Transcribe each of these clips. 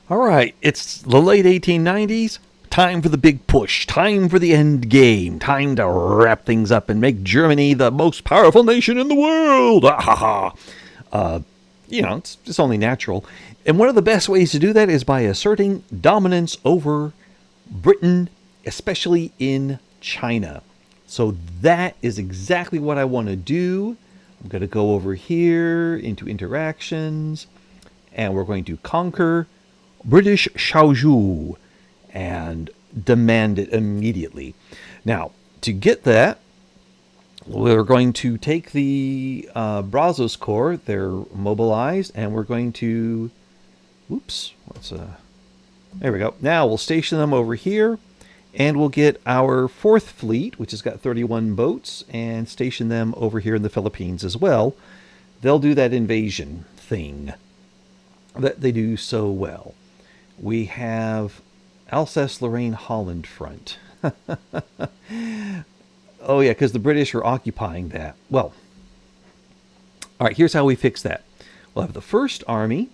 All right, it's the late 1890s. Time for the big push. Time for the end game. Time to wrap things up and make Germany the most powerful nation in the world. Ah, ha, ha. It's only natural. And one of the best ways to do that is by asserting dominance over Britain, especially in China. So that is exactly what I want to do. I'm going to go over here into interactions, and we're going to conquer British Shaoju and demand it immediately. Now, to get that, we're going to take the Brazos Corps. They're mobilized, and we're going to. Oops, there we go. Now we'll station them over here, and we'll get our 4th Fleet, which has got 31 boats, and station them over here in the Philippines as well. They'll do that invasion thing that they do so well. We have Alsace-Lorraine-Holland front. Oh, yeah, because the British are occupying that. Well, all right, here's how we fix that. We'll have the 1st Army,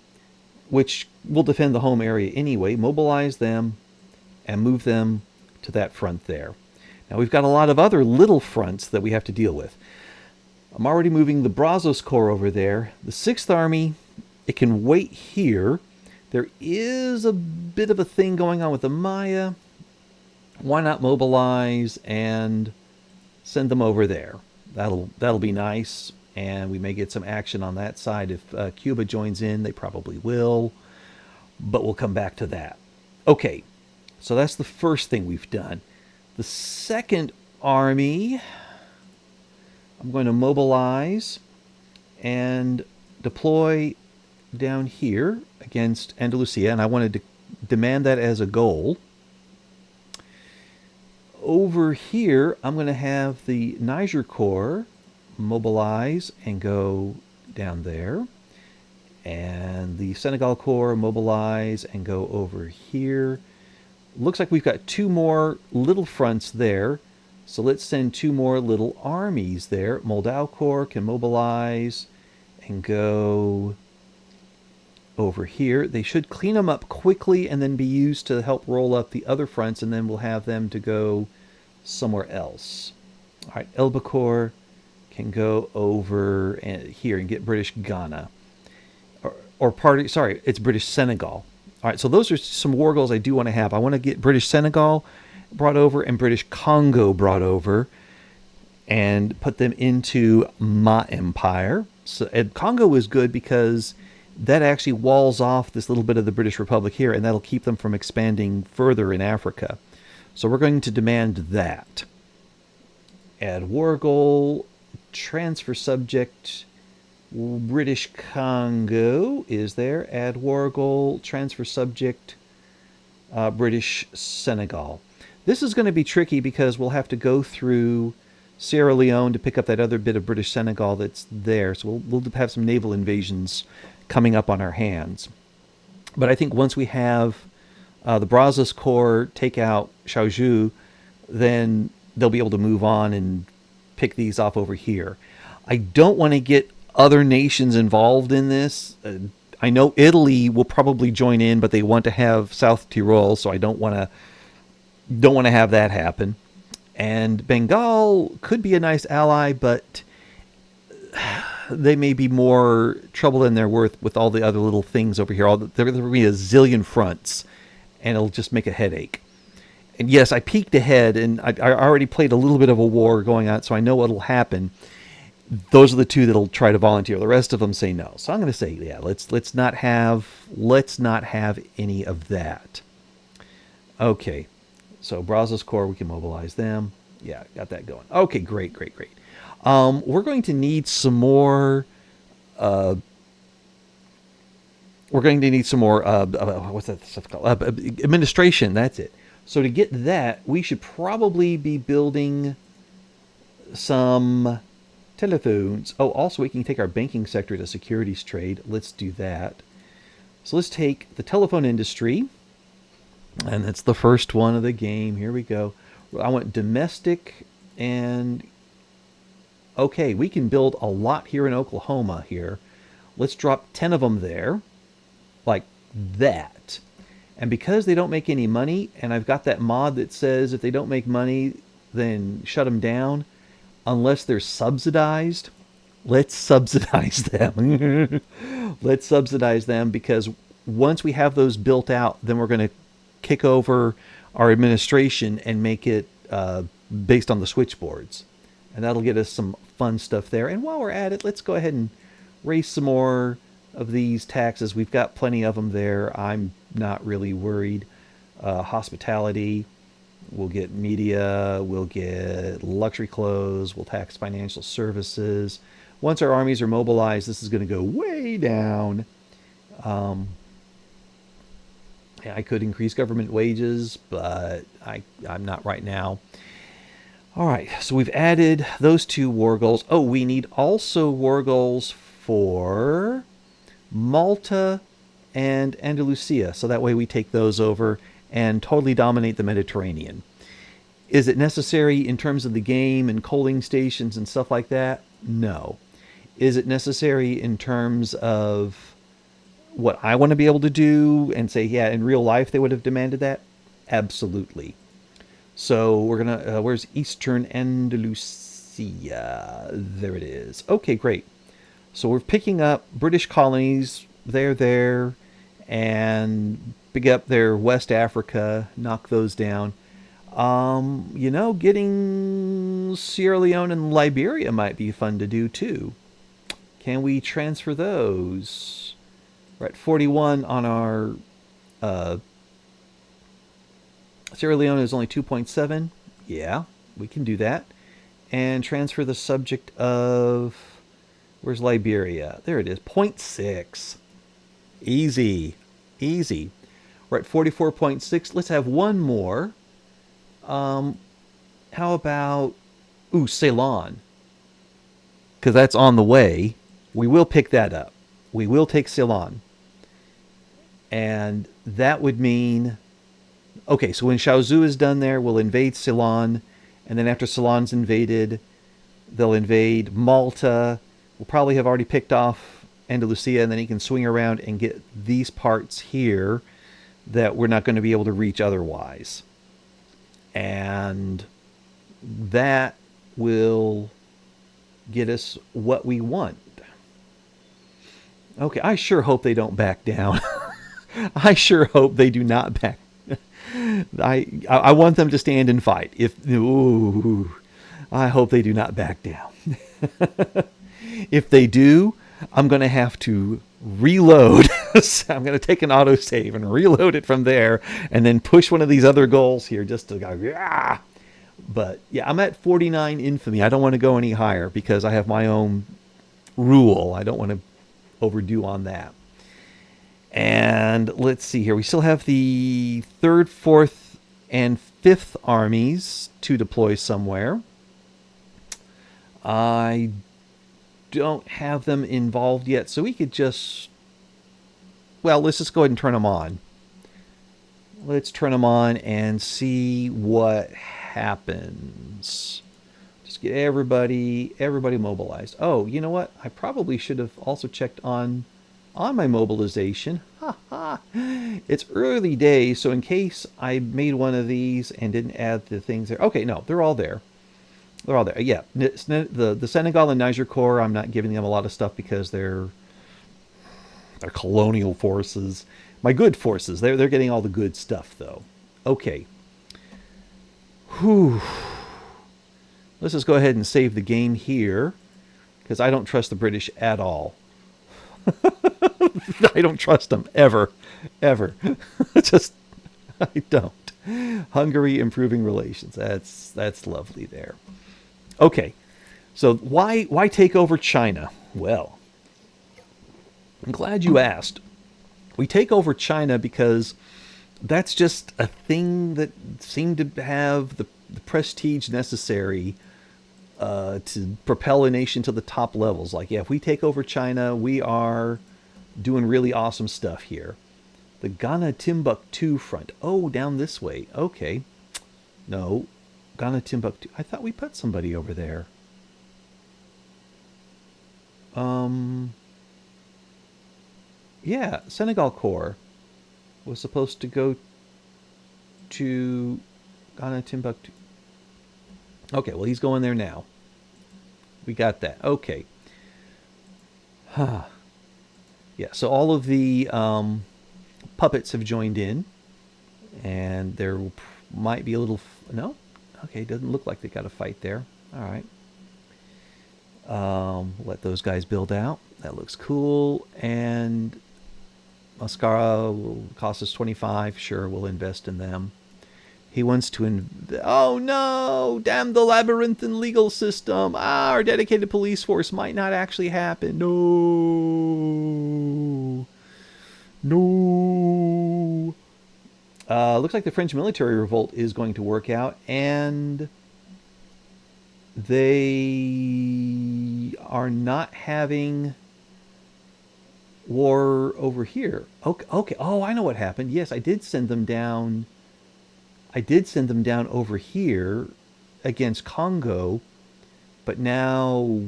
which will defend the home area anyway, mobilize them and move them to that front there. Now, we've got a lot of other little fronts that we have to deal with. I'm already moving the Brazos Corps over there. The 6th Army, it can wait here. There is a bit of a thing going on with the Maya. Why not mobilize and send them over there? That'll be nice, and we may get some action on that side. If Cuba joins in, they probably will, but we'll come back to that. Okay, so that's the first thing we've done. The 2nd Army, I'm going to mobilize and deploy down here against Andalusia, and I wanted to demand that as a goal. Over here, I'm going to have the Niger Corps mobilize and go down there, and the Senegal Corps mobilize and go over here. Looks like we've got 2 more little fronts there, so let's send 2 more little armies there. Moldau Corps can mobilize and go over here. They should clean them up quickly and then be used to help roll up the other fronts, and then we'll have them to go somewhere else. All right, Elba Corps can go over here and get British Ghana. It's British Senegal. All right, so those are some war goals I do want to have. I want to get British Senegal brought over and British Congo brought over and put them into my empire. So, and Congo is good because that actually walls off this little bit of the British Republic here, and that'll keep them from expanding further in Africa. So we're going to demand that. Add war goal, transfer subject, British Congo is there. Add war goal, transfer subject, British Senegal. This is going to be tricky because we'll have to go through Sierra Leone to pick up that other bit of British Senegal that's there. So we'll have some naval invasions coming up on our hands. But I think once we have the Brazos Corps take out Shaoju, then they'll be able to move on and pick these off over here. I don't want to get other nations involved in this. I know Italy will probably join in, but they want to have South Tyrol, so I don't want to have that happen. And Bengal could be a nice ally, but they may be more trouble than they're worth with all the other little things over here. There will be a zillion fronts, and it'll just make a headache. And yes, I peeked ahead, and I already played a little bit of a war going on, so I know what'll happen. Those are the 2 that'll try to volunteer. The rest of them say no. So I'm going to say, yeah, let's not have any of that. Okay, so Brazos Corps, we can mobilize them. Yeah, got that going. Okay, great. We're going to need some more. What's that stuff called? Administration. That's it. So to get that, we should probably be building some telephones. Oh, also we can take our banking sector to securities trade. Let's do that. So let's take the telephone industry, and that's the first one of the game. Here we go. I want domestic, and okay, we can build a lot here in Oklahoma here. Let's drop 10 of them there, like that. And because they don't make any money, and I've got that mod that says if they don't make money, then shut them down, unless they're subsidized, let's subsidize them. Let's subsidize them because once we have those built out, then we're going to kick over our administration and make it based on the switchboards. And that'll get us some fun stuff there. And while we're at it, let's go ahead and raise some more of these taxes. We've got plenty of them there. I'm not really worried. Hospitality, we'll get media, we'll get luxury clothes, we'll tax financial services. Once our armies are mobilized, this is going to go way down. I could increase government wages, but I'm not right now. All right, so we've added those 2 war goals. Oh, we need also war goals for Malta and Andalusia, so that way we take those over and totally dominate the Mediterranean. Is it necessary in terms of the game and coaling stations and stuff like that? No. Is it necessary in terms of what I want to be able to do and say, yeah, in real life they would have demanded that? Absolutely. So we're going to, where's Eastern Andalusia? There it is. Okay, great. So we're picking up British colonies. They're there. And pick up their West Africa, knock those down. Getting Sierra Leone and Liberia might be fun to do too. Can we transfer those? We're at 41 on our Sierra Leone is only 2.7. Yeah, we can do that. And transfer the subject of, where's Liberia? There it is, 0.6. Easy. Easy. We're at 44.6. Let's have one more. How about, Ceylon? Because that's on the way. We will pick that up. We will take Ceylon. And that would mean, okay, so when Shaozu is done there, we'll invade Ceylon. And then after Ceylon's invaded, they'll invade Malta. We'll probably have already picked off Andalusia, and then he can swing around and get these parts here that we're not going to be able to reach otherwise. And that will get us what we want. Okay, I sure hope they don't back down. I sure hope they do not back. I want them to stand and fight. I hope they do not back down. If they do, I'm going to have to reload. I'm going to take an autosave and reload it from there and then push one of these other goals here just to go, yeah. But yeah, I'm at 49 infamy. I don't want to go any higher because I have my own rule. I don't want to overdo on that. And let's see here. We still have the 3rd, 4th, and 5th armies to deploy somewhere. I don't have them involved yet, so we could just, well, let's just go ahead and turn them on. Let's turn them on and see what happens. Just get everybody mobilized. Oh, you know what? I probably should have also checked on my mobilization. It's early days, so in case I made one of these and didn't add the things there. Okay, no, they're all there. They're all there. Yeah, the Senegal and Niger Corps, I'm not giving them a lot of stuff because they're colonial forces. My good forces, they're getting all the good stuff, though. Okay. Whew. Let's just go ahead and save the game here because I don't trust the British at all. I don't trust them ever. Just, I don't. Hungary improving relations. That's lovely there. Okay, so why take over China? Well, I'm glad you asked. We take over China because that's just a thing that seemed to have the prestige necessary to propel a nation to the top levels. Like, yeah, if we take over China, we are doing really awesome stuff here. The Ghana Timbuktu front. Oh, down this way. Okay. No. Ghana Timbuktu. I thought we put somebody over there. Yeah, Senegal Corps. was supposed to go to Ghana, Timbuktu. Okay, well, he's going there now. We got that. Okay. Huh. Yeah, so all of the puppets have joined in, and there might be a little. No? Okay, doesn't look like they got a fight there. All right. Let those guys build out. That looks cool. And Mascara will cost us 25. Sure, we'll invest in them. He wants to oh no! Damn the labyrinthine legal system! Ah, our dedicated police force might not actually happen. No, no. Looks like the French military revolt is going to work out, and they are not having war over here. Okay, okay. Oh, I know what happened. Yes, I did send them down. I did send them down over here against Congo, but now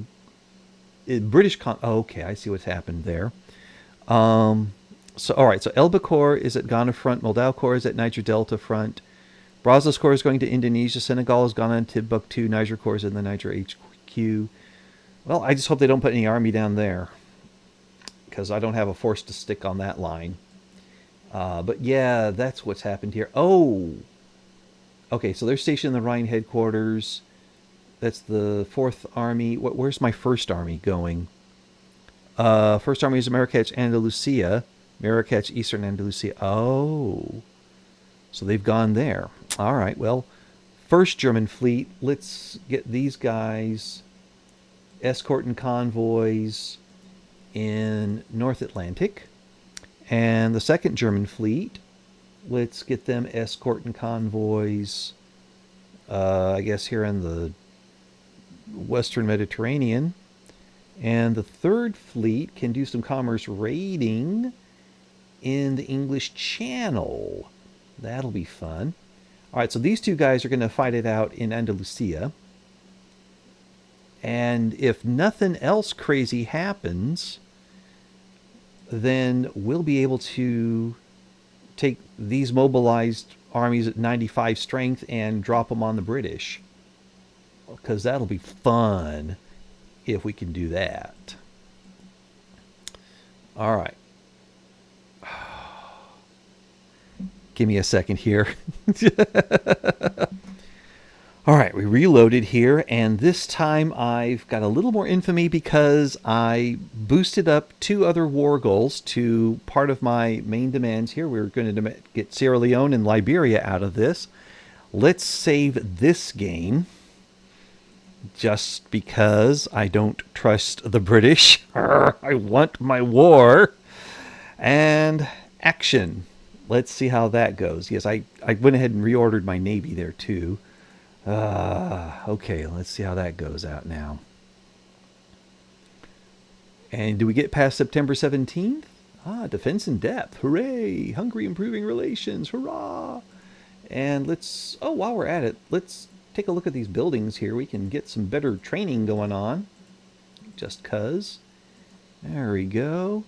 British Congo. Oh, okay, I see what's happened there. So all right, so Elba Corps is at Ghana front, Moldau Corps is at Niger Delta front, Brazos Corps is going to Indonesia, Senegal is Ghana and Timbuktu, Niger Corps is in the Niger HQ. Well, I just hope they don't put any army down there, because I don't have a force to stick on that line. But yeah, that's what's happened here. Oh, okay, so they're stationed in the Rhine headquarters. That's the 4th Army. Where's my 1st Army going? 1st Army is Marrakech, Andalusia. Marrakech, Eastern Andalusia. Oh, so they've gone there. All right, well, 1st German Fleet. Let's get these guys escorting convoys in North Atlantic. And the 2nd German Fleet, let's get them escorting convoys, I guess, here in the Western Mediterranean. And the 3rd Fleet can do some commerce raiding in the English Channel. That'll be fun. All right, so these two guys are going to fight it out in Andalusia. And if nothing else crazy happens, then we'll be able to take these mobilized armies at 95 strength and drop them on the British. Because that'll be fun if we can do that. All right. Give me a second here. All right, we reloaded here, and this time I've got a little more infamy because I boosted up 2 other war goals to part of my main demands here. We're going to get Sierra Leone and Liberia out of this. Let's save this game just because I don't trust the British. I want my war. And action. Let's see how that goes. Yes, I went ahead and reordered my Navy there too. Okay, let's see how that goes out now. And do we get past September 17th? Ah, defense in depth. Hooray! Hungary improving relations. Hurrah! And let's, oh, while we're at it, let's take a look at these buildings here. We can get some better training going on. Just cuz. There we go.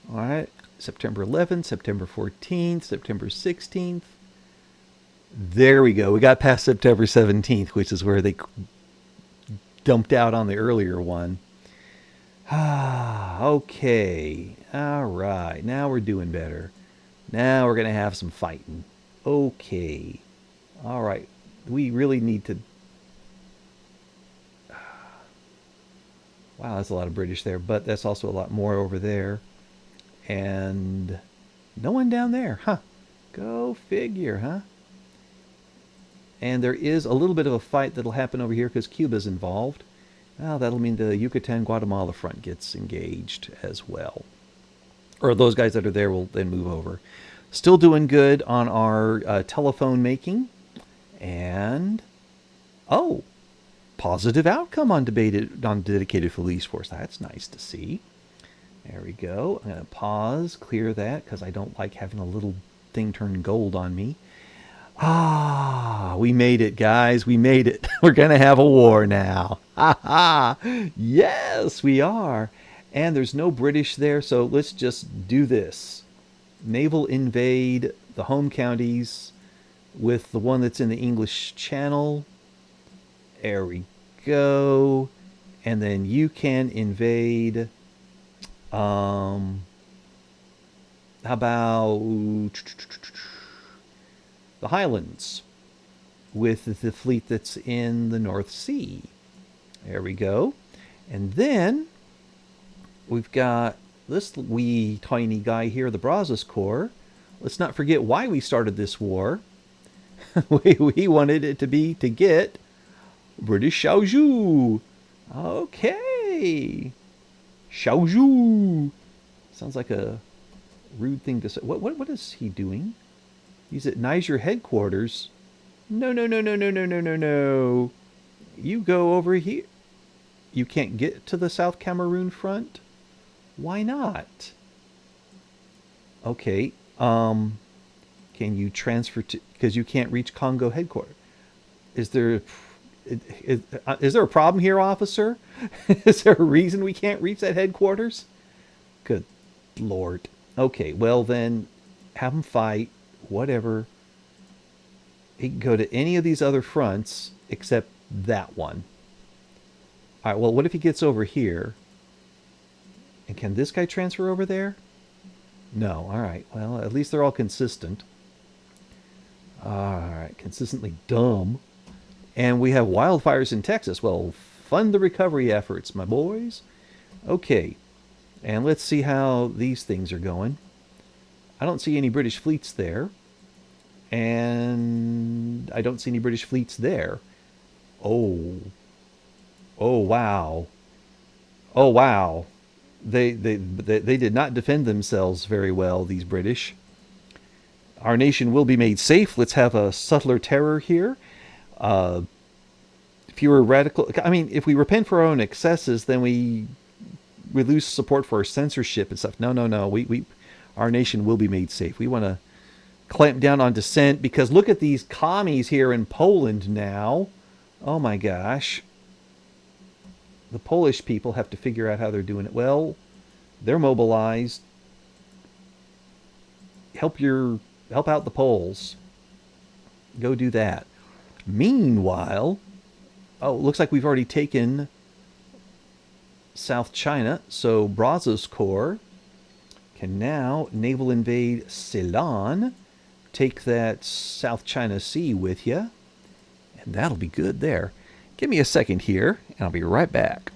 All right. September 11th, September 14th, September 16th. There we go. We got past September 17th, which is where they dumped out on the earlier one. Okay. All right. Now we're doing better. Now we're going to have some fighting. Okay. All right. We really need to... Wow, that's a lot of British there, but that's also a lot more over there. And no one down there. Huh. Go figure, huh? And there is a little bit of a fight that'll happen over here because Cuba's involved. Well, that'll mean the Yucatan-Guatemala front gets engaged as well. Or those guys that are there will then move over. Still doing good on our telephone making. And, oh, positive outcome on dedicated police force. That's nice to see. There we go. I'm going to pause, clear that, because I don't like having a little thing turn gold on me. Ah, we made it, guys. We made it. We're going to have a war now. Ha ha. Yes, we are. And there's no British there, so let's just do this. naval invade the home counties with the one that's in the English Channel. There we go. And then you can invade. How about the Highlands with the fleet that's in the North Sea? There we go. And then we've got this wee tiny guy here, the Brazos Corps. Let's not forget why we started this war. we wanted it to be to get British Xiaozhou. Okay. Xiaozhou. Sounds like a rude thing to say. What is he doing? He's at Niger headquarters. No. You go over here. You can't get to the South Cameroon front? Why not? Okay. Can you transfer to, because you can't reach Congo headquarters? Is there a problem here, officer? Is there a reason we can't reach that headquarters? Good Lord. Okay, well then, have him fight, whatever. He can go to any of these other fronts except that one. All right, well, what if he gets over here? And can this guy transfer over there? No, all right. Well, at least they're all consistent. All right, consistently dumb. And we have wildfires in Texas. Well, fund the recovery efforts, my boys. Okay, and let's see how these things are going. I don't see any British fleets there. And I don't see any British fleets there. Oh. Oh, wow. Oh, wow. They did not defend themselves very well, these British. Our nation will be made safe. Let's have a subtler terror here. Fewer radical... I mean, if we repent for our own excesses, then we lose support for our censorship and stuff. No. Our nation will be made safe. We want to clamp down on dissent because look at these commies here in Poland now. Oh, my gosh. The Polish people have to figure out how they're doing it. Well, they're mobilized. Help out the Poles. Go do that. Meanwhile, oh, it looks like we've already taken South China. So Brazos Corps can now naval invade Ceylon. Take that South China Sea with you. And that'll be good there. Give me a second here, and I'll be right back.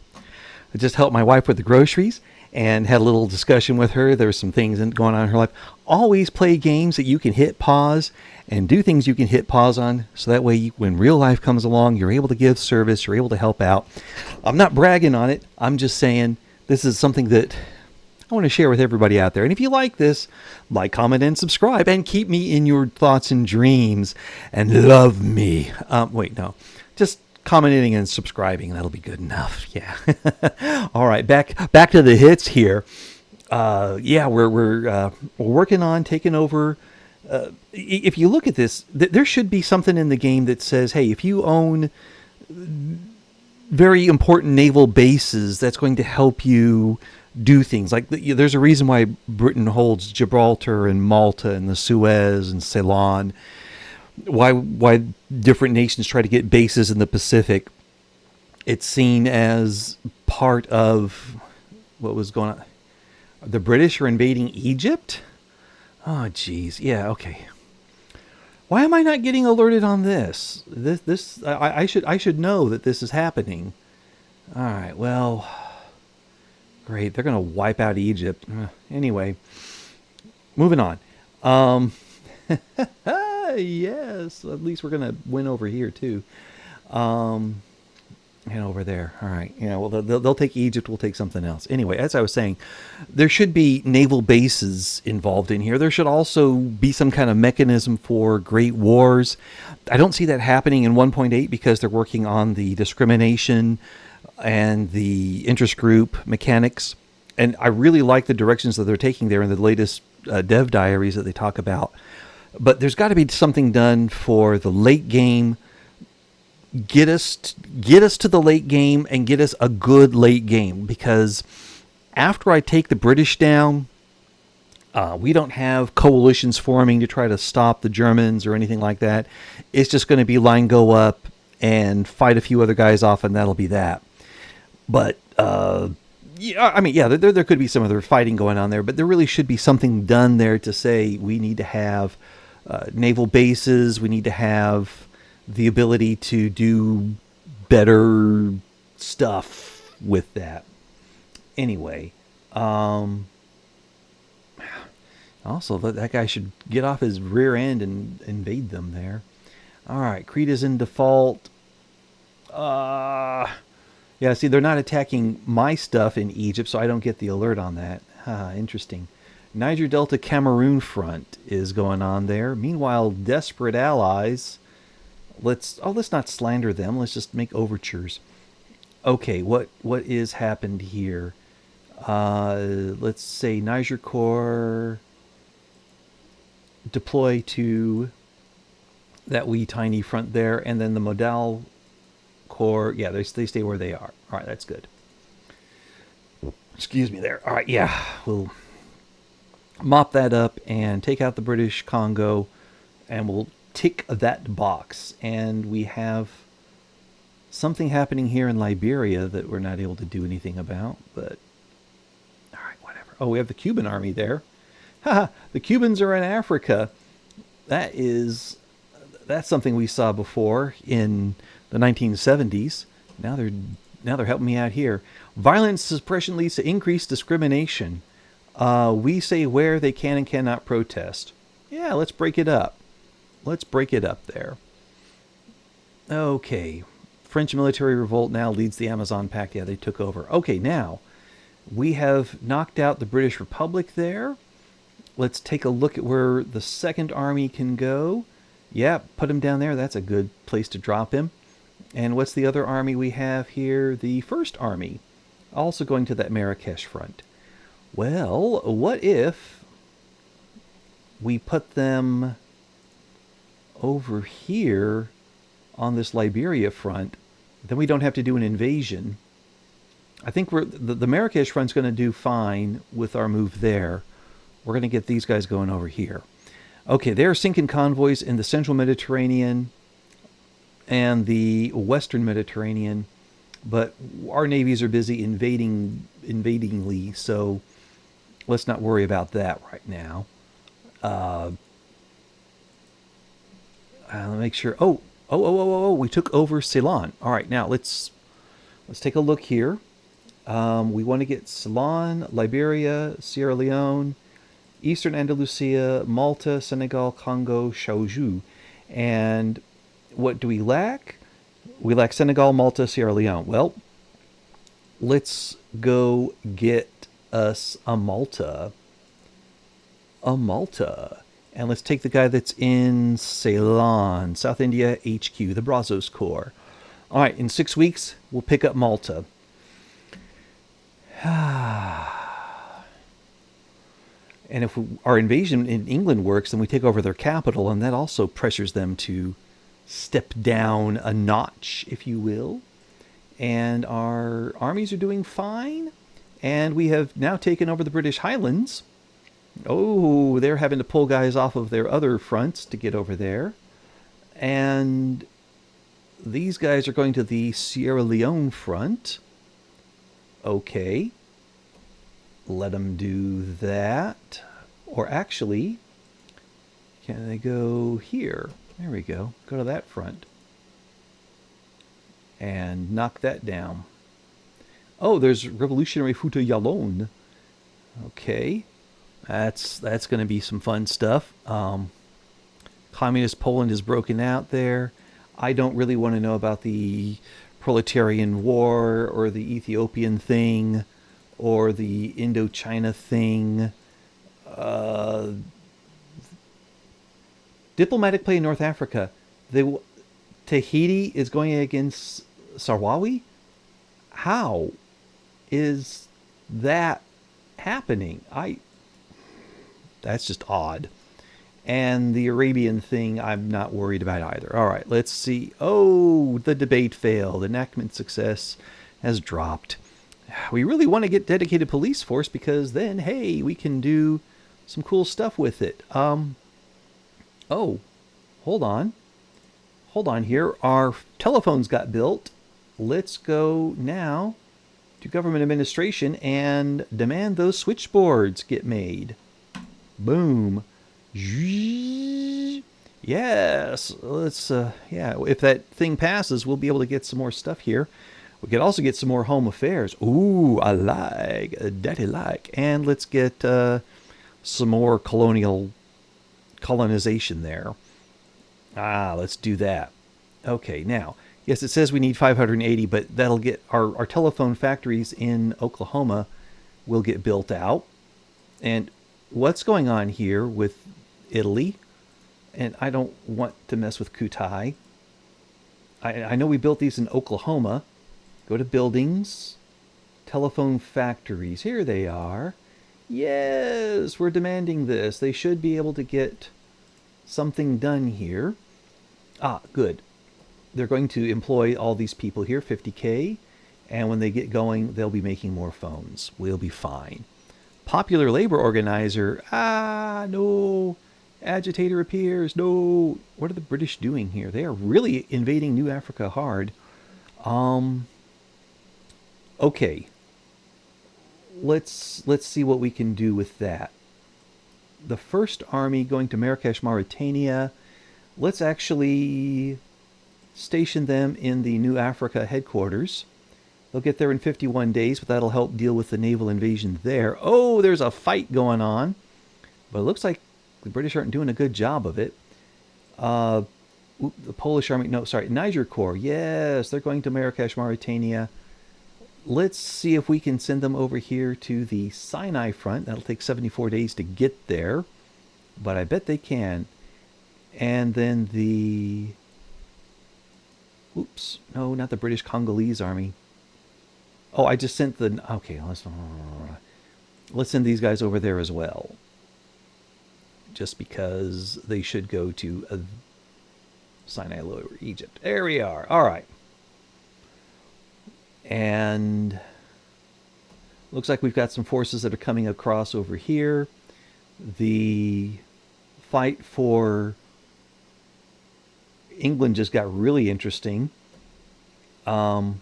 I just helped my wife with the groceries and had a little discussion with her. There were some things going on in her life. Always play games that you can hit pause and do things you can hit pause on. So that way, when real life comes along, you're able to give service. You're able to help out. I'm not bragging on it. I'm just saying this is something that I want to share with everybody out there. And if you like this, like, comment, and subscribe. And keep me in your thoughts and dreams. And love me. Wait, no. Just commenting and subscribing, that'll be good enough. Yeah. All right, back to the hits here. We're working on taking over. If you look at this, there should be something in the game that says, hey, if you own very important naval bases, that's going to help you do things. Like there's a reason why Britain holds Gibraltar and Malta and the Suez and Ceylon. Why different nations try to get bases in the Pacific. It's seen as part of what was going on. The British are invading Egypt? Oh, geez. Yeah, okay. Why am I not getting alerted on this? I should know that this is happening. All right, well, great. They're going to wipe out Egypt. Anyway, moving on. Yes, at least we're gonna win over here too, and over there. All right, yeah. Well, they'll take Egypt. We'll take something else. Anyway, as I was saying, there should be naval bases involved in here. There should also be some kind of mechanism for great wars. I don't see that happening in 1.8 because they're working on the discrimination and the interest group mechanics, and I really like the directions that they're taking there in the latest dev diaries that they talk about. But there's got to be something done for the late game. Get us to the late game and get us a good late game. Because after I take the British down, We don't have coalitions forming to try to stop the Germans or anything like that. It's just going to be line go up and fight a few other guys off, and that'll be that. But yeah, I mean, yeah, there could be some other fighting going on there, but there really should be something done there to say we need to have naval bases. We need to have the ability to do better stuff with that. Anyway, also that guy should get off his rear end and invade them there. All right, Crete is in default. Yeah, see, they're not attacking my stuff in Egypt, so I don't get the alert on that. Interesting. Niger Delta Cameroon front is going on there. Meanwhile, desperate allies. Let's not slander them. Let's just make overtures. Okay, what is happened here? Let's say Niger Corps deploy to that wee tiny front there, and then the Modal Corps, yeah, they stay where they are. All right, that's good. Excuse me there. All right, yeah, we'll mop that up and take out the British Congo, and we'll tick that box. And we have something happening here in Liberia that we're not able to do anything about, but all right, whatever. Oh, we have the Cuban army there. Haha, the Cubans are in Africa. That's something we saw before in the 1970s. Now they're helping me out here. Violence suppression leads to increased discrimination. We say where they can and cannot protest. Yeah, let's break it up. Let's break it up there. Okay. French military revolt now leads the Amazon Pact. Yeah, they took over. Okay, now we have knocked out the British Republic there. Let's take a look at where the Second Army can go. Yeah, put him down there. That's a good place to drop him. And what's the other army we have here? The First Army, also going to that Marrakesh front. Well, what if we put them over here on this Liberia front? Then we don't have to do an invasion. I think the Marrakesh front's going to do fine with our move there. We're going to get these guys going over here. Okay, they're sinking convoys in the central Mediterranean and the western Mediterranean, but our navies are busy invadingly, so let's not worry about that right now. Let me make sure. Oh, we took over Ceylon. All right, now let's take a look here. We want to get Ceylon, Liberia, Sierra Leone, Eastern Andalusia, Malta, Senegal, Congo, Shaoju. And what do we lack? We lack Senegal, Malta, Sierra Leone. Well, let's go get us a Malta. A Malta. And let's take the guy that's in Ceylon, South India HQ, the Brazos Corps. All right, in 6 weeks, we'll pick up Malta. And if our invasion in England works, then we take over their capital, and that also pressures them to step down a notch, if you will. And our armies are doing fine. And we have now taken over the British Highlands. Oh, they're having to pull guys off of their other fronts to get over there. And these guys are going to the Sierra Leone front. Okay. Let them do that. Or actually, can they go here? There we go. Go to that front. And knock that down. Oh, there's Revolutionary Fouta Yalon. Okay. That's going to be some fun stuff. Communist Poland is broken out there. I don't really want to know about the Proletarian War or the Ethiopian thing or the Indochina thing. Diplomatic play in North Africa. Tahiti is going against Sarawi? How is that happening? That's just odd. And the Arabian thing, I'm not worried about either. All right, let's see. Oh, the debate failed. Enactment success has dropped. We really want to get dedicated police force because then, hey, we can do some cool stuff with it. Oh, hold on. Hold on here. Our telephones got built. Let's go now to government administration and demand those switchboards get made. Boom. Yes. Let's, yeah, if that thing passes, we'll be able to get some more stuff here. We could also get some more home affairs. Ooh, I like. Daddy like. And let's get some more colonization there. Let's do that. Okay, now, yes, it says we need 580, but that'll get our telephone factories in Oklahoma will get built out. And what's going on here with Italy? And I don't want to mess with Kutai. I know we built these in Oklahoma. Go to buildings, telephone factories. Here they are. Yes, we're demanding this. They should be able to get something done here. Good. They're going to employ all these people here, 50K. And when they get going, they'll be making more phones. We'll be fine. Popular labor organizer. No. Agitator appears. No. What are the British doing here? They are really invading New Africa hard. Okay. Let's see what we can do with that. The first army going to Marrakesh, Mauritania. Let's actually station them in the New Africa headquarters. They'll get there in 51 days, but that'll help deal with the naval invasion there. Oh, there's a fight going on. But it looks like the British aren't doing a good job of it. The Polish army, no, sorry, Niger Corps. Yes, they're going to Marrakesh, Mauritania. Let's see if we can send them over here to the Sinai front. That'll take 74 days to get there, but I bet they can. And then the... Oops. No, not the British Congolese army. Oh, I just sent the... Okay, let's send these guys over there as well. Just because they should go to Sinai Lower Egypt. There we are. All right. And looks like we've got some forces that are coming across over here. The fight for England just got really interesting. We've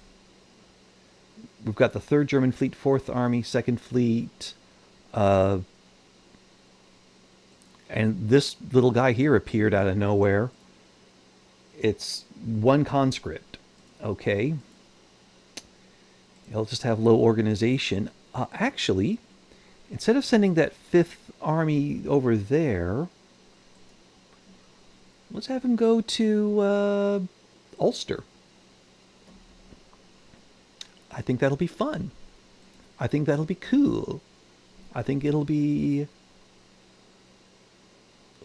got the 3rd German Fleet, 4th Army, 2nd Fleet. And this little guy here appeared out of nowhere. It's one conscript. Okay. He'll just have low organization. Actually, instead of sending that 5th Army over there, let's have him go to Ulster. I think that'll be fun. I think that'll be cool. I think it'll be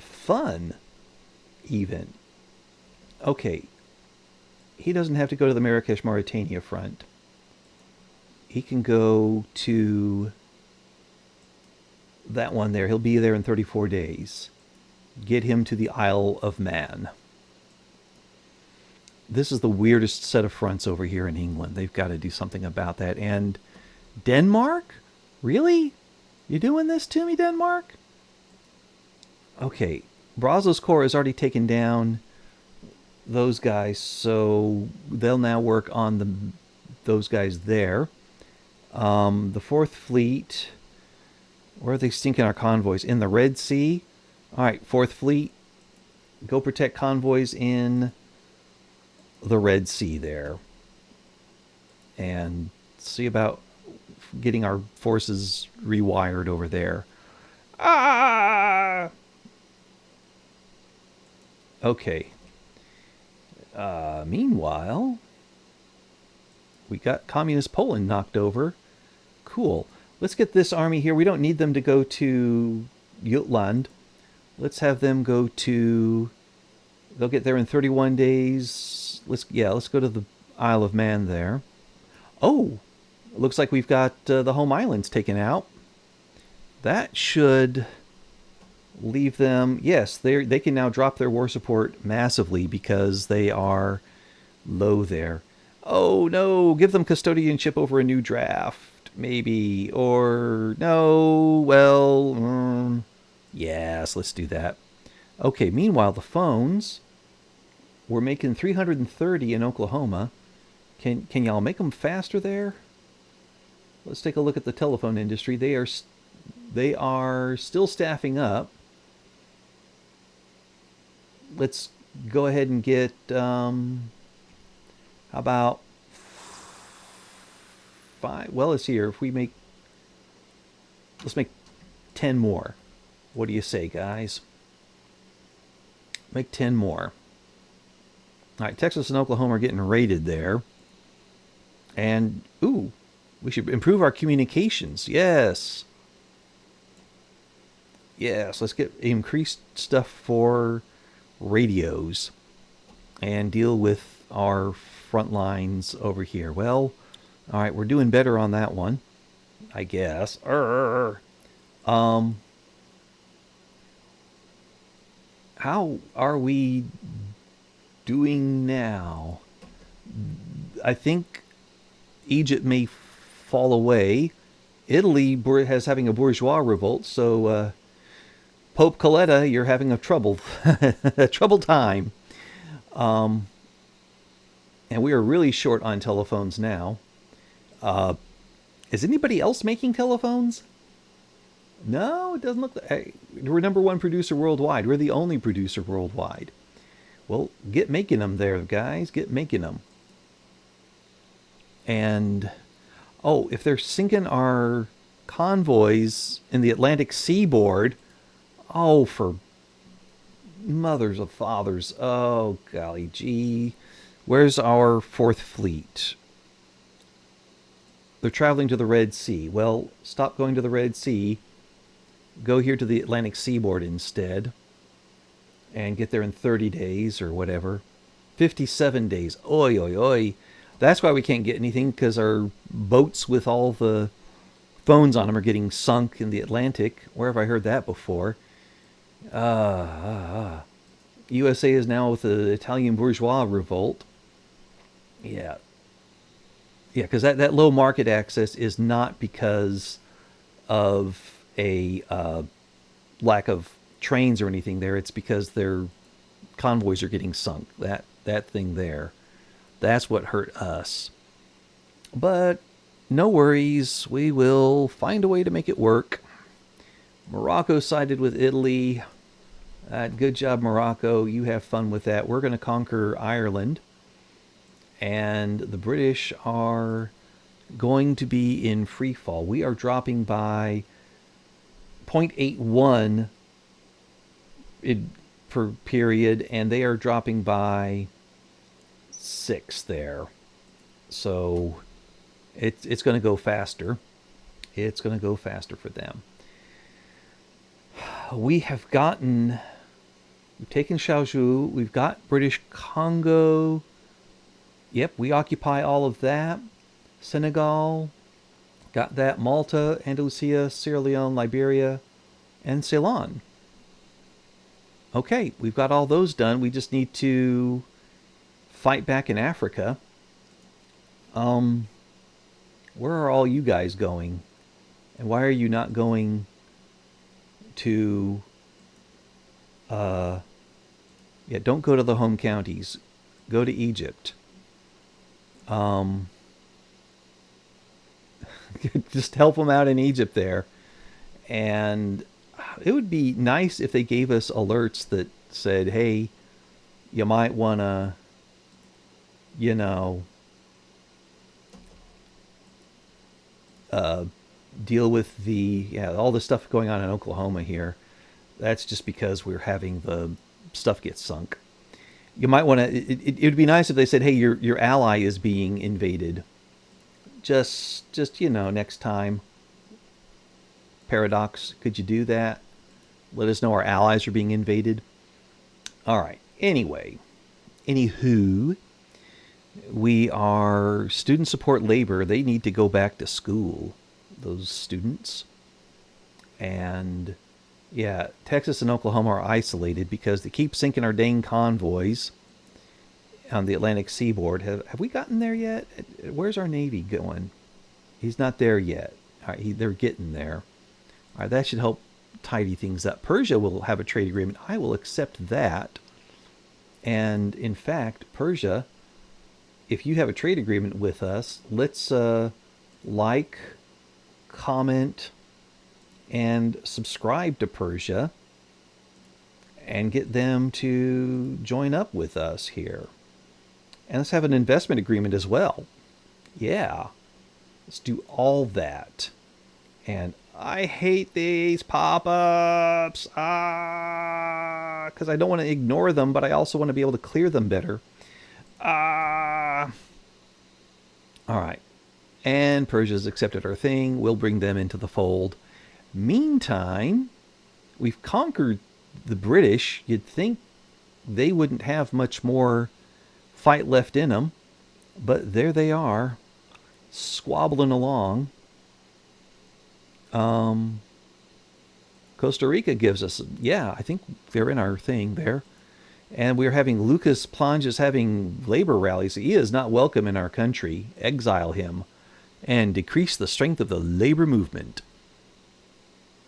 fun, even. Okay. He doesn't have to go to the Marrakesh, Mauritania front. He can go to that one there. He'll be there in 34 days. Get him to the Isle of Man. This is the weirdest set of fronts over here in England. They've got to do something about that. And Denmark? Really? You doing this to me, Denmark? Okay. Brazos Corps has already taken down those guys, so they'll now work on those guys there. The 4th Fleet, where are they sinking our convoys? In the Red Sea. All right, 4th Fleet, go protect convoys in the Red Sea there. And see about getting our forces rewired over there. Okay. Meanwhile, we got Communist Poland knocked over. Cool. Let's get this army here. We don't need them to go to Jutland. Let's have them go to... They'll get there in 31 days. Let's go to the Isle of Man there. Oh, looks like we've got the home islands taken out. That should leave them... Yes, they can now drop their war support massively because they are low there. Oh, no, give them custodianship over a new draft. Maybe. Or, no, well... Yes, let's do that. Okay, meanwhile, the phones, we're making 330 in Oklahoma. Can y'all make them faster there? Let's take a look at the telephone industry. They are still staffing up. Let's go ahead and get how about five? Well, it's here. If we make let's make 10 more. What do you say, guys? Make 10 more. All right, Texas and Oklahoma are getting rated there. And ooh, we should improve our communications. Yes. Yes, let's get increased stuff for radios and deal with our front lines over here. Well, all right, we're doing better on that one, I guess. Um, how are we doing now? I think Egypt may fall away. Italy has having a bourgeois revolt, so Pope Coletta, you're having a a troubled time. Um, and we are really short on telephones now. Uh, is anybody else making telephones? No, it doesn't look like. Hey, we're number one producer worldwide. We're the only producer worldwide. Well, get making them there, guys. Get making them. And oh, if they're sinking our convoys in the Atlantic seaboard, oh, for mothers of fathers. Oh, golly gee. Where's our fourth fleet? They're traveling to the Red Sea. Well, stop going to the Red Sea. Go here to the Atlantic seaboard instead. And get there in 30 days or whatever. 57 days. Oi, oi, oi. That's why we can't get anything, because our boats with all the phones on them are getting sunk in the Atlantic. Where have I heard that before? USA is now with the Italian bourgeois revolt. Yeah. Yeah, because that low market access is not because of a lack of trains or anything there. It's because their convoys are getting sunk. That thing there. That's what hurt us. But no worries. We will find a way to make it work. Morocco sided with Italy. Good job, Morocco. You have fun with that. We're going to conquer Ireland. And the British are going to be in free fall. We are dropping by 0.81 per period, and they are dropping by 6 there. So it's going to go faster. It's going to go faster for them. We've taken Shaoju. We've got British Congo. Yep, we occupy all of that. Senegal, got that. Malta, Andalusia, Sierra Leone, Liberia, and Ceylon. Okay, we've got all those done. We just need to fight back in Africa. Where are all you guys going? And why are you not going to yeah, don't go to the home counties. Go to Egypt. Just help them out in Egypt there. And it would be nice if they gave us alerts that said, hey, you might want to, you know, deal with all the stuff going on in Oklahoma here. That's just because we're having the stuff get sunk. You might want to. It would be nice if they said, "Hey, your ally is being invaded." Just next time. Paradox, could you do that? Let us know our allies are being invaded. All right. Anywho, we are student support labor. They need to go back to school. Those students. And yeah, Texas and Oklahoma are isolated because they keep sinking our dang convoys on the Atlantic seaboard. Have we gotten there yet? Where's our Navy going? He's not there yet. All right, they're getting there. All right, that should help tidy things up. Persia will have a trade agreement. I will accept that. And in fact, Persia, if you have a trade agreement with us, let's like, comment, and subscribe to Persia and get them to join up with us here. And let's have an investment agreement as well. Yeah, let's do all that. And I hate these pop-ups, because I don't want to ignore them, but I also want to be able to clear them better. All right. And Persia's accepted our thing. We'll bring them into the fold. Meantime, we've conquered the British. You'd think they wouldn't have much more fight left in them, but there they are, squabbling along. Costa Rica gives us, yeah, I think they're in our thing there. And we're having Lucas Planges having labor rallies. He is not welcome in our country. Exile him and decrease the strength of the labor movement.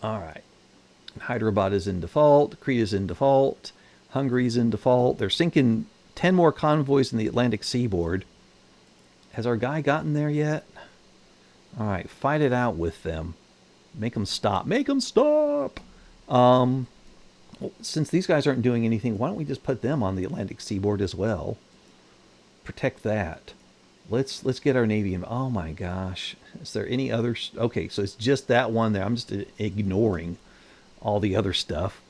All right. Hyderabad is in default. Crete is in default. Hungary's in default. They're sinking 10 more convoys in the Atlantic seaboard. Has our guy gotten there yet? All right. Fight it out with them. Make them stop. Make them stop! Since these guys aren't doing anything, why don't we just put them on the Atlantic seaboard as well? Protect that. Let's get our Navy in. Oh my gosh. Is there any other? Okay, so it's just that one there. I'm just ignoring all the other stuff.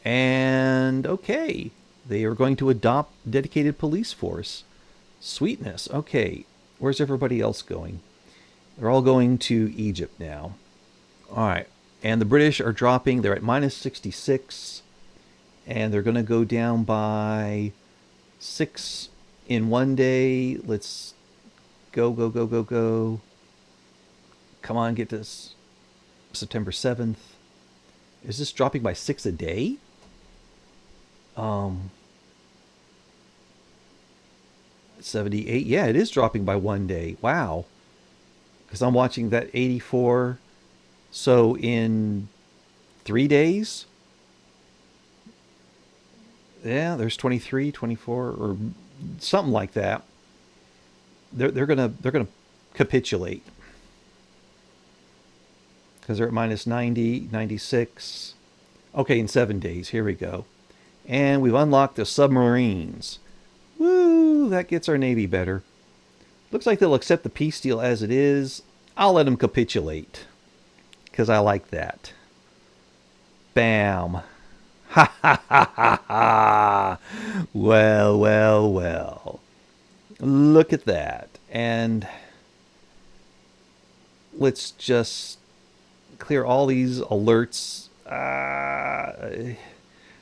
And okay, they are going to adopt dedicated police force. Sweetness. Okay, where's everybody else going? They're all going to Egypt now. All right. And the British are dropping. They're at minus 66. And they're going to go down by 6 in one day. Let's go, go, go, go, go. Come on, get this. September 7th. Is this dropping by 6 a day? 78. Yeah, it is dropping by 1 day. Wow. Because I'm watching that 84. So in 3 days, yeah, there's 23, 24, or something like that. They're gonna capitulate because they're at minus 90, 96. Okay, in 7 days. Here we go, and we've unlocked the submarines. Woo! That gets our Navy better. Looks like they'll accept the peace deal as it is. I'll let them capitulate. Because I like that. Bam. Ha ha ha ha ha. Well, well, well. Look at that. And let's just clear all these alerts.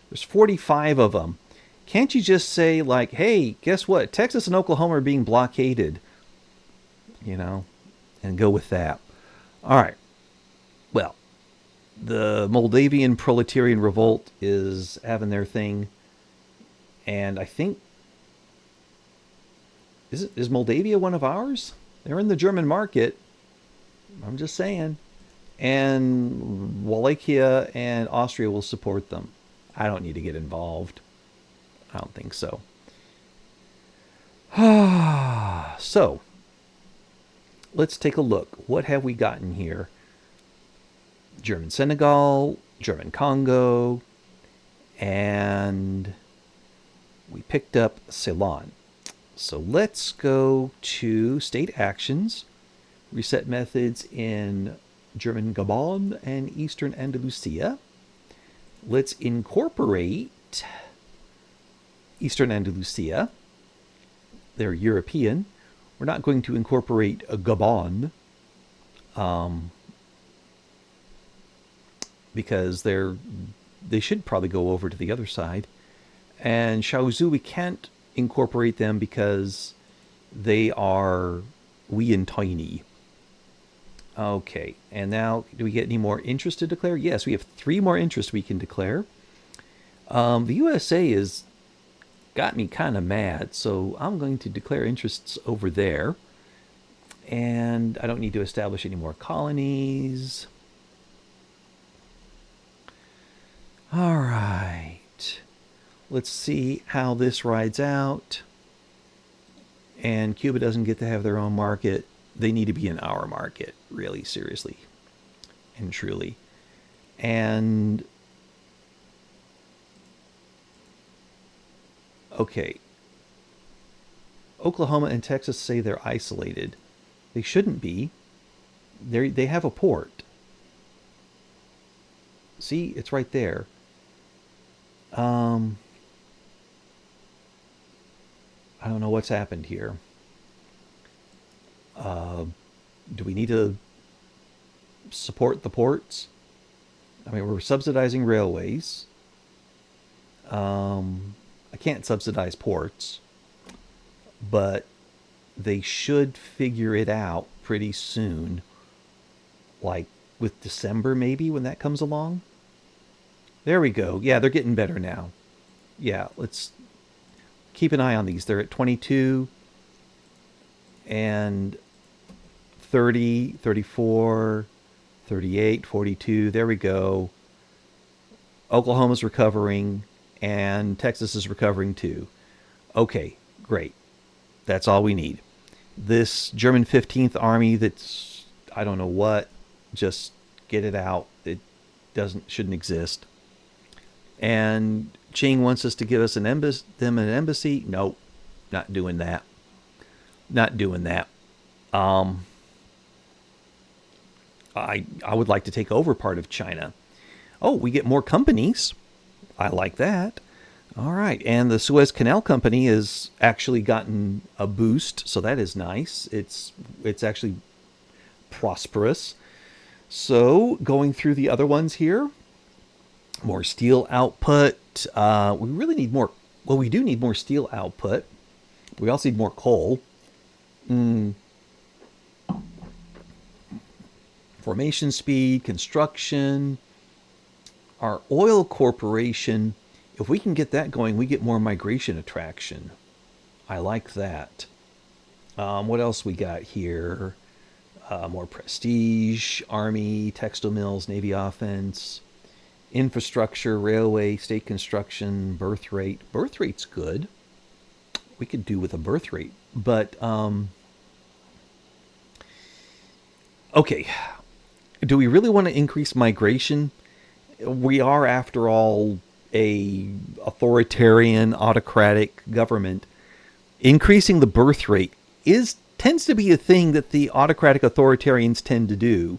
There's 45 of them. Can't you just say, like, hey, guess what? Texas and Oklahoma are being blockaded. You know, and go with that. All right. Well, the Moldavian proletarian revolt is having their thing. And I think, is Moldavia one of ours? They're in the German market. I'm just saying. And Wallachia and Austria will support them. I don't need to get involved. I don't think so. So, let's take a look. What have we gotten here? German Senegal, German Congo, and we picked up Ceylon. So let's go to state actions, reset methods in German Gabon and Eastern Andalusia. Let's incorporate Eastern Andalusia. They're European. We're not going to incorporate Gabon because they should probably go over to the other side. And Shaozu, we can't incorporate them because they are wee and tiny. Okay, and now do we get any more interest to declare? Yes, we have 3 more interests we can declare. The USA has got me kind of mad, so I'm going to declare interests over there. And I don't need to establish any more colonies. All right. Let's see how this rides out. And Cuba doesn't get to have their own market. They need to be in our market, really, seriously and truly. And okay, Oklahoma and Texas say they're isolated. They shouldn't be. They have a port. See, it's right there. Um, I don't know what's happened here. Uh, do we need to support the ports? I mean, we're subsidizing railways. I can't subsidize ports, but they should figure it out pretty soon. Like with December, maybe, when that comes along. There we go. Yeah, they're getting better now. Yeah, let's keep an eye on these. They're at 22 and 30, 34, 38, 42. There we go. Oklahoma's recovering and Texas is recovering too. Okay, great. That's all we need. This German 15th Army that's, I don't know what, just get it out. It shouldn't exist. And Ching wants us to give us them an embassy. Nope, not doing that. Not doing that. Um, I would like to take over part of China. Oh, we get more companies. I like that. All right, and the Suez Canal Company has actually gotten a boost, so that is nice. It's actually prosperous. So going through the other ones here, more steel output. We really need more. Well, we do need more steel output. We also need more coal. Mm, formation speed, construction. Our oil corporation, if we can get that going, we get more migration attraction. I like that. What else we got here? More prestige, army, textile mills, navy offense, infrastructure, railway, state construction, birth rate. Birth rate's good. We could do with a birth rate, but okay. Do we really want to increase migration? We are, after all, a authoritarian, autocratic government. Increasing the birth rate is tends to be a thing that the autocratic authoritarians tend to do.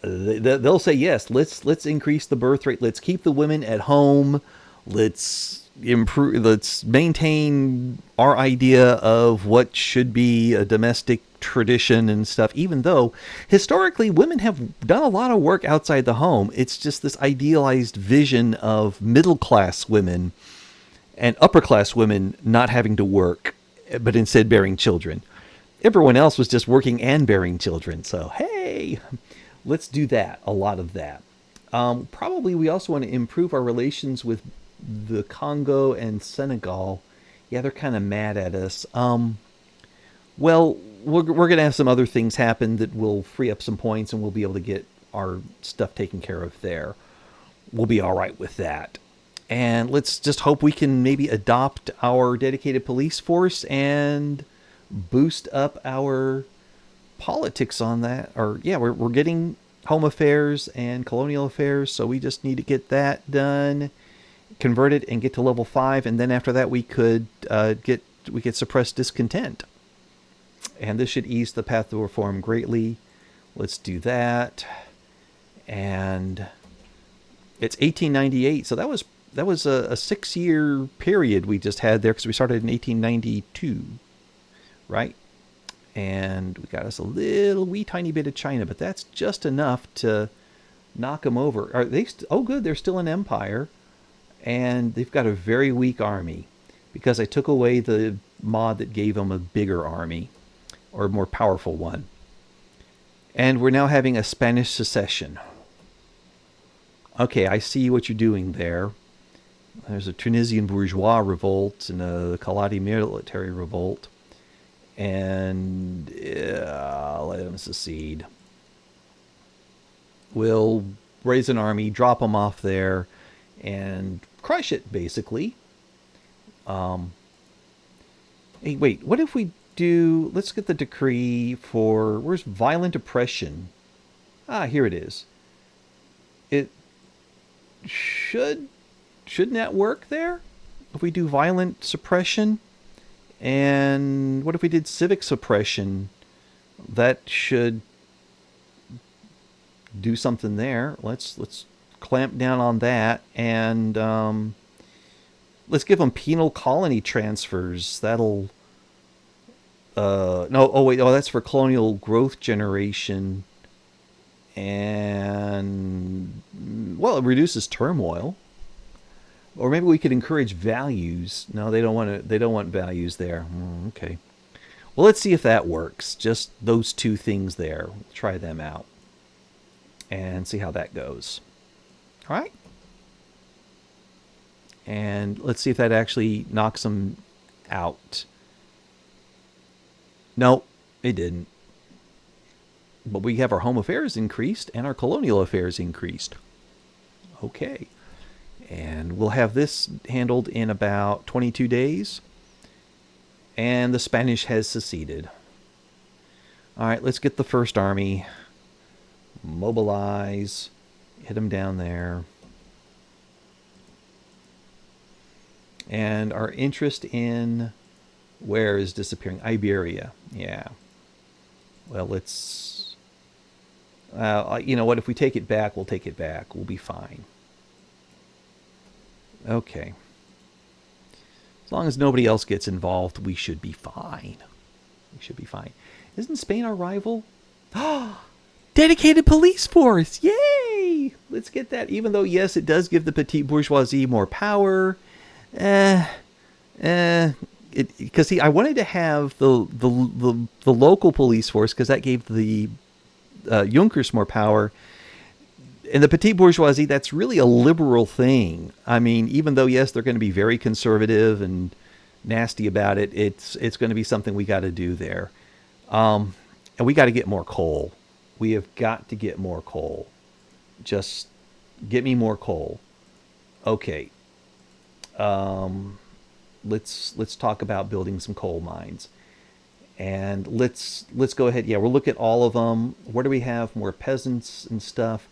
They'll say yes, let's increase the birth rate. Let's keep the women at home. Let's improve. Let's maintain our idea of what should be a domestic tradition and stuff. Even though historically women have done a lot of work outside the home, it's just this idealized vision of middle class women and upper class women not having to work, but instead bearing children. Everyone else was just working and bearing children. So hey, let's do that. A lot of that. Probably we also want to improve our relations with the Congo and Senegal. Yeah, they're kind of mad at us. Well, we're going to have some other things happen that will free up some points and we'll be able to get our stuff taken care of there. We'll be all right with that. And let's just hope we can maybe adopt our dedicated police force and boost up our politics on that. Or, yeah, we're getting home affairs and colonial affairs, so we just need to get that done, convert it, and get to level 5. And then after that, we could suppress discontent. And this should ease the path to reform greatly. Let's do that. And it's 1898, so that was a 6-year period we just had there because we started in 1892, right? And we got us a little wee tiny bit of China, but that's just enough to knock them over. Are they? Oh, good, they're still an empire, and they've got a very weak army because I took away the mod that gave them a bigger army or a more powerful one. And we're now having a Spanish secession. Okay, I see what you're doing there. There's a Tunisian bourgeois revolt and a Kaladi military revolt. And let them secede. We'll raise an army, drop them off there, and crush it, basically. Hey, wait, what if we do... Let's get the decree for... Where's violent oppression? Ah, here it is. It should... Shouldn't that work there? If we do violent suppression? And what if we did civic suppression? That should do something there. Let's clamp down on that, and let's give them penal colony transfers. That'll no, oh wait, oh, that's for colonial growth generation, and well, it reduces turmoil. Or maybe we could encourage values. No, they don't want to. They don't want values there. Okay. Well, let's see if that works. Just those two things there. Try them out and see how that goes. All right. And let's see if that actually knocks them out. No, it didn't. But we have our home affairs increased and our colonial affairs increased. Okay. And we'll have this handled in about 22 days. And the Spanish has seceded. All right, let's get the first army. Mobilize. Hit them down there. And our interest in where is disappearing? Iberia. Yeah. Well, let's... you know what? If we take it back, we'll take it back. We'll be fine. Okay. As long as nobody else gets involved, we should be fine. We should be fine. Isn't Spain our rival? Dedicated police force! Yay! Let's get that. Even though, yes, it does give the petite bourgeoisie more power. Because see, I wanted to have the local police force because that gave the Junkers more power. And the petite bourgeoisie, that's really a liberal thing. I mean, even though, yes, they're going to be very conservative and nasty about it, it's going to be something we got to do there. And we got to get more coal. We have got to get more coal. Just get me more coal. Okay. Let's talk about building some coal mines. And let's go ahead. Yeah, we'll look at all of them. Where do we have more peasants and stuff?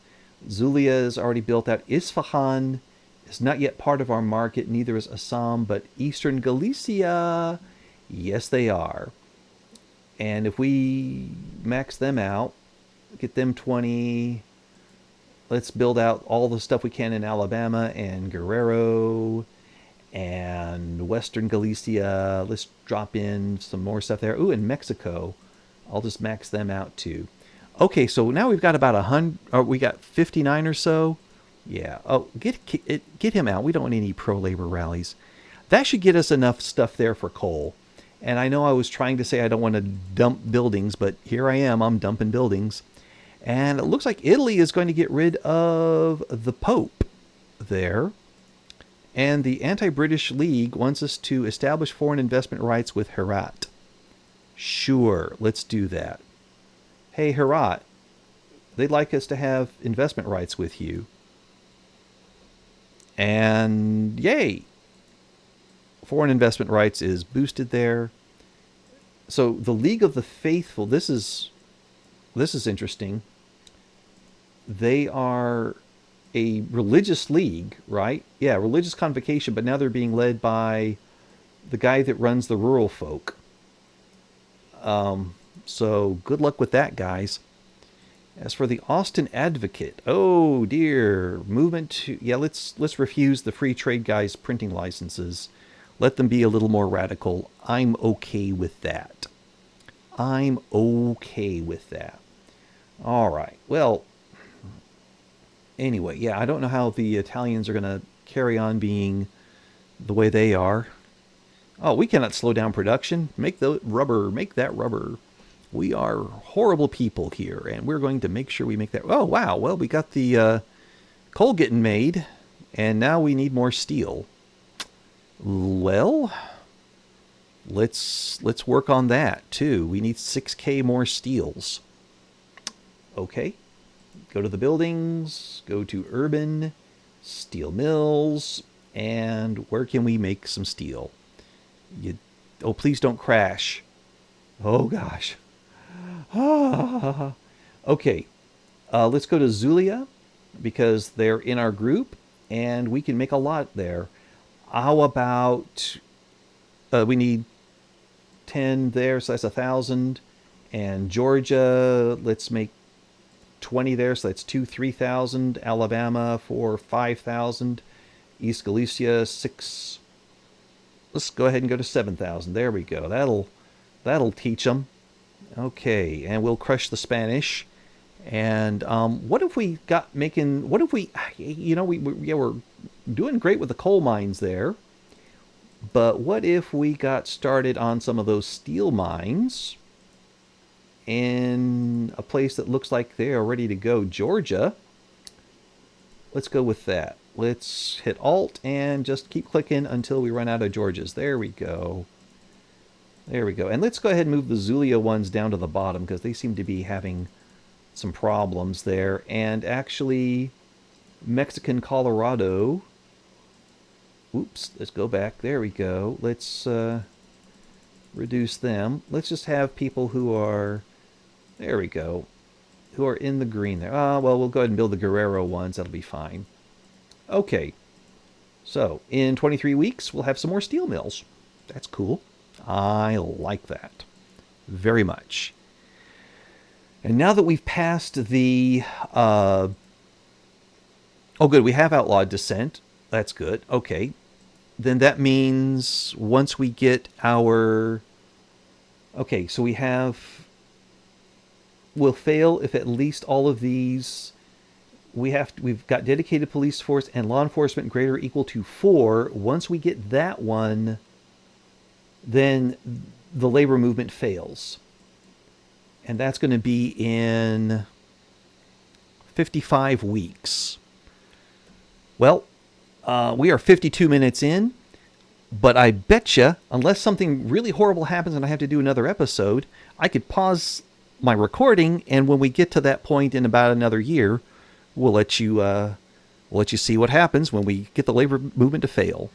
Zulia is already built out. Isfahan is not yet part of our market. Neither is Assam, but Eastern Galicia, yes, they are. And if we max them out, get them 20, let's build out all the stuff we can in Alabama and Guerrero and Western Galicia. Let's drop in some more stuff there. Ooh, in Mexico, I'll just max them out too. Okay, so now we've got about 100, or we got 59 or so. Yeah. Oh, get him out. We don't want any pro-labor rallies. That should get us enough stuff there for coal. And I know I was trying to say I don't want to dump buildings, but here I am. I'm dumping buildings. And it looks like Italy is going to get rid of the Pope there. And the Anti-British League wants us to establish foreign investment rights with Herat. Sure, let's do that. Hey, Herat, they'd like us to have investment rights with you. And yay! Foreign investment rights is boosted there. So the League of the Faithful, this is interesting. They are a religious league, right? Yeah, religious convocation, but now they're being led by the guy that runs the rural folk. So good luck with that, guys. As for the Austin Advocate, oh dear, movement to... Yeah, let's refuse the free trade guys' printing licenses. Let them be a little more radical. I'm okay with that. I'm okay with that. All right. Well, anyway, yeah, I don't know how the Italians are going to carry on being the way they are. Oh, we cannot slow down production. Make the rubber. Make that rubber. We are horrible people here, and we're going to make sure we make that. Oh, wow. Well, we got the coal getting made, and now we need more steel. Well, let's work on that, too. We need 6K more steels. Okay. Go to the buildings. Go to urban. Steel mills. And where can we make some steel? You, oh, please don't crash. Oh, gosh. Okay, let's go to Zulia because they're in our group and we can make a lot there. How about we need 10 there, so that's 1,000. And Georgia, let's make 20 there, so that's 3,000. Alabama for 5,000. East Galicia 6. Let's go ahead and go to 7,000. There we go. That'll teach them. Okay, and we'll crush the Spanish. And what if we got making? What if we? Yeah, we're doing great with the coal mines there. But what if we got started on some of those steel mines in a place that looks like they are ready to go, Georgia? Let's go with that. Let's hit Alt and just keep clicking until we run out of Georgias. There we go. There we go. And let's go ahead and move the Zulia ones down to the bottom because they seem to be having some problems there. And actually, Mexican Colorado. Oops, let's go back. There we go. Let's reduce them. Let's just have people who are, there we go, who are in the green there. Well, we'll go ahead and build the Guerrero ones. That'll be fine. Okay. So, in 23 weeks, we'll have some more steel mills. That's cool. I like that very much. And now that we've passed the... oh, good. We have outlawed dissent. That's good. Okay. Then that means once we get our... Okay, so we have... We'll fail if at least all of these... We've got dedicated police force and law enforcement greater or equal to 4. Once we get that one, then the labor movement fails. And that's going to be in 55 weeks. Well, we are 52 minutes in, but I betcha, unless something really horrible happens and I have to do another episode, I could pause my recording, and when we get to that point in about another year, we'll let you see what happens when we get the labor movement to fail.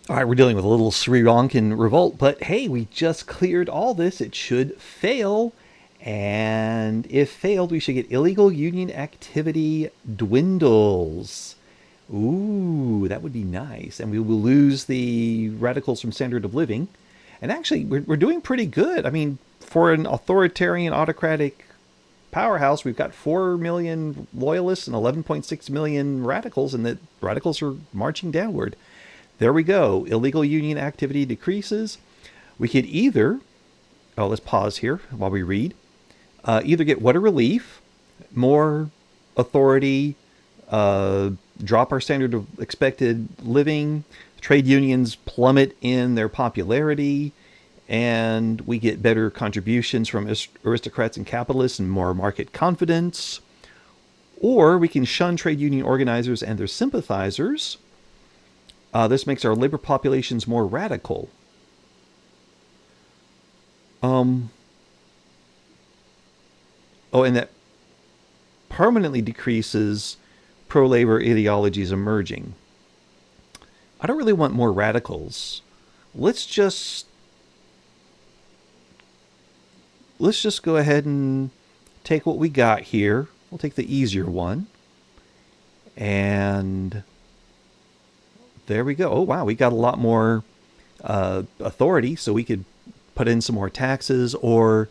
All right, we're dealing with a little Sri Lankan revolt, but hey, we just cleared all this. It should fail. And if failed, we should get illegal union activity dwindles. Ooh, that would be nice. And we will lose the radicals from standard of living. And actually, we're doing pretty good. I mean, for an authoritarian, autocratic powerhouse, we've got 4 million loyalists and 11.6 million radicals, and the radicals are marching downward. There we go. Illegal union activity decreases. We could either... Oh, let's pause here while we read. Either get water relief, more authority, drop our standard of expected living, trade unions plummet in their popularity, and we get better contributions from aristocrats and capitalists and more market confidence. Or we can shun trade union organizers and their sympathizers. This makes our labor populations more radical. Oh, and that permanently decreases pro-labor ideologies emerging. I don't really want more radicals. Let's just go ahead and take what we got here. We'll take the easier one. And there we go. Oh, wow, we got a lot more authority, so we could put in some more taxes or...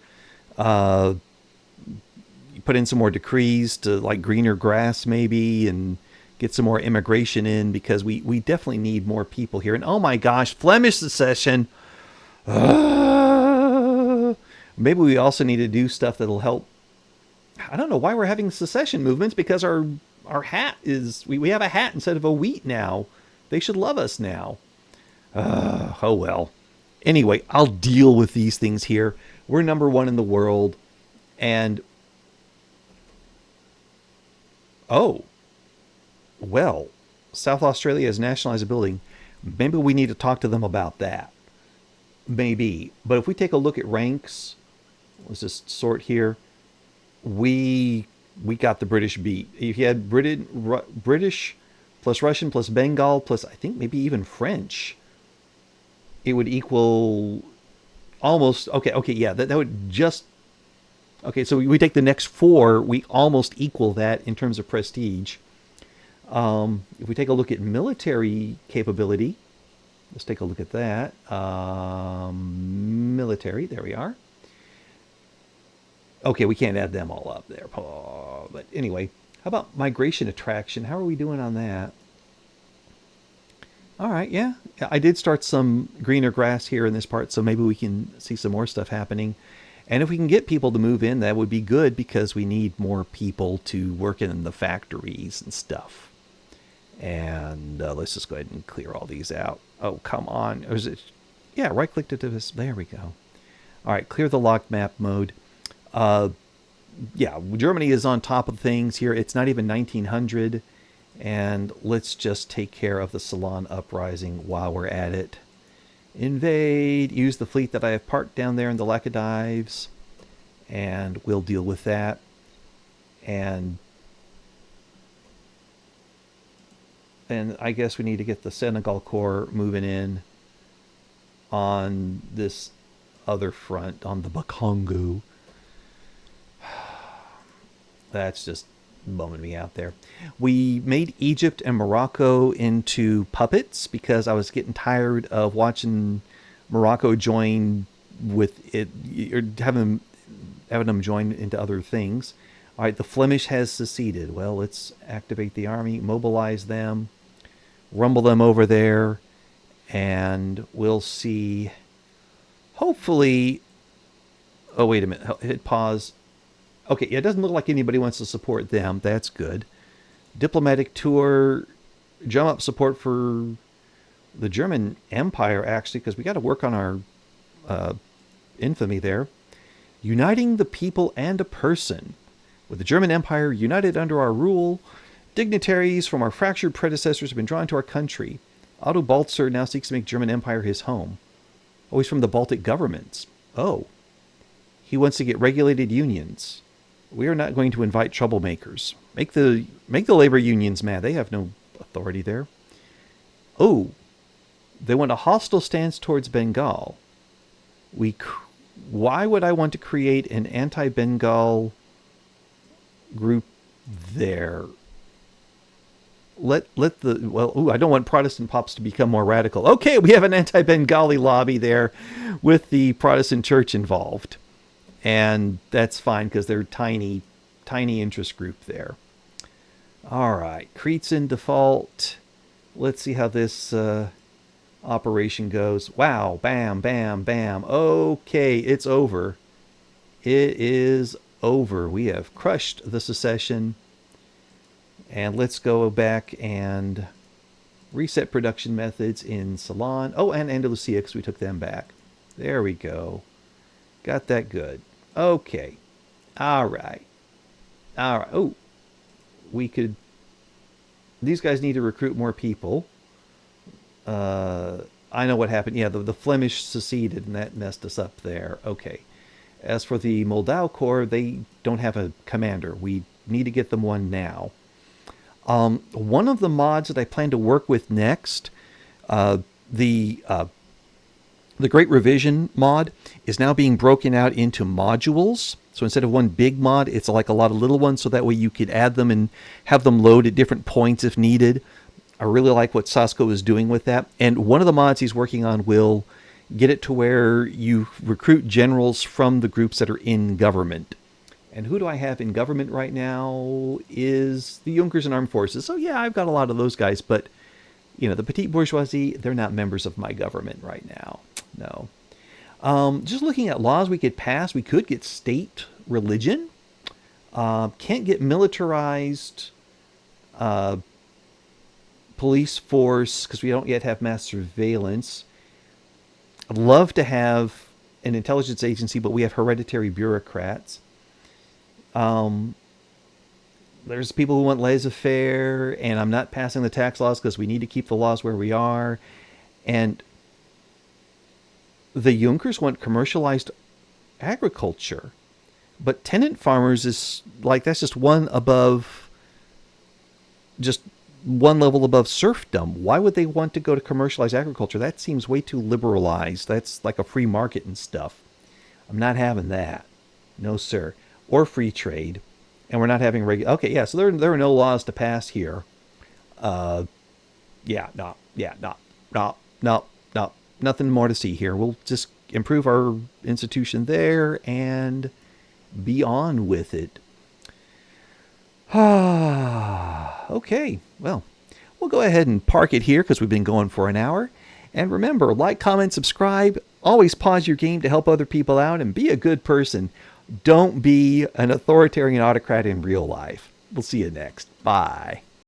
put in some more decrees to like greener grass maybe and get some more immigration in because we definitely need more people here. And oh my gosh, Flemish secession. Maybe we also need to do stuff that'll help. I don't know why we're having secession movements because our hat is, we have a hat instead of a wheat now. They should love us now. Oh well. Anyway, I'll deal with these things here. We're number 1 in the world. And oh, well, South Australia has nationalized a building. Maybe we need to talk to them about that. Maybe. But if we take a look at ranks, let's just sort here. We got the British beat. If you had British plus Russian plus Bengal plus I think maybe even French, it would equal almost okay yeah that would just okay. So we take the next four, we almost equal that in terms of prestige. If we take a look at military capability, let's take a look at that. Military, there we are. Okay, we can't add them all up there. Oh, but anyway, how about migration attraction? How are we doing on that? All right, yeah. I did start some greener grass here in this part, so maybe we can see some more stuff happening. And if we can get people to move in, that would be good because we need more people to work in the factories and stuff. And let's just go ahead and clear all these out. Oh, come on. Or is it? Yeah, right click to this. There we go. All right, clear the locked map mode. Uh, yeah, Germany is on top of things here. It's not even 1900. And let's just take care of the Ceylon uprising while we're at it. Invade, use the fleet that I have parked down there in the Laccadives, and we'll deal with that. And I guess we need to get the Senegal Corps moving in on this other front, on the Bakongo. That's just bumming me out there. We made Egypt and Morocco into puppets because I was getting tired of watching Morocco join with it, or having them join into other things. All right, the Flemish has seceded. Well, let's activate the army, mobilize them, rumble them over there, and we'll see. Hopefully, oh, wait a minute. Hit pause. Okay, yeah, it doesn't look like anybody wants to support them. That's good. Diplomatic tour, jump up support for the German Empire, actually, because we got to work on our infamy there. Uniting the people and a person. With the German Empire united under our rule, dignitaries from our fractured predecessors have been drawn to our country. Otto Balzer now seeks to make German Empire his home. Oh, he's from the Baltic governments. Oh. He wants to get regulated unions. We are not going to invite troublemakers. Make the labor unions mad. They have no authority there. Oh, they want a hostile stance towards Bengal. Why would I want to create an anti-Bengal group there? I don't want Protestant pops to become more radical. Okay, we have an anti-Bengali lobby there with the Protestant church involved. And that's fine because they're tiny interest group there. All right, Crete's in default. Let's see how this operation goes. Wow, bam, bam, bam. Okay, it's over. It is over. We have crushed the secession. And let's go back and reset production methods in Ceylon. Oh, and Andalusia, because we took them back. There we go. Got that good. Okay. All right. Oh, we could... These guys need to recruit more people. I know what happened. Yeah, the Flemish seceded, and that messed us up there. Okay. As for the Moldau Corps, they don't have a commander. We need to get them one now. One of the mods that I plan to work with next, the Great Revision mod, is now being broken out into modules. So instead of one big mod, it's like a lot of little ones, so that way you could add them and have them load at different points if needed. I really like what Sasko is doing with that. And one of the mods he's working on will get it to where you recruit generals from the groups that are in government. And who do I have in government right now is the Junkers and Armed Forces. So yeah, I've got a lot of those guys, but the petite bourgeoisie, they're not members of my government right now. No. Just looking at laws we could pass, we could get state religion. Can't get militarized police force because we don't yet have mass surveillance. I'd love to have an intelligence agency, but we have hereditary bureaucrats. There's people who want laissez-faire, and I'm not passing the tax laws because we need to keep the laws where we are. And the Junkers want commercialized agriculture, but tenant farmers is like, that's just one above just one level above serfdom. Why would they want to go to commercialized agriculture? That seems way too liberalized. That's like a free market and stuff. I'm not having that. No, sir. Or free trade. And we're not having regular. Okay, yeah, so there are no laws to pass here. Yeah, no, yeah, no, no, no, no. Nothing more to see here. We'll just improve our institution there and be on with it. Okay, well, we'll go ahead and park it here because we've been going for an hour. And remember, like, comment, subscribe. Always pause your game to help other people out and be a good person. Don't be an authoritarian autocrat in real life. We'll see you next. Bye.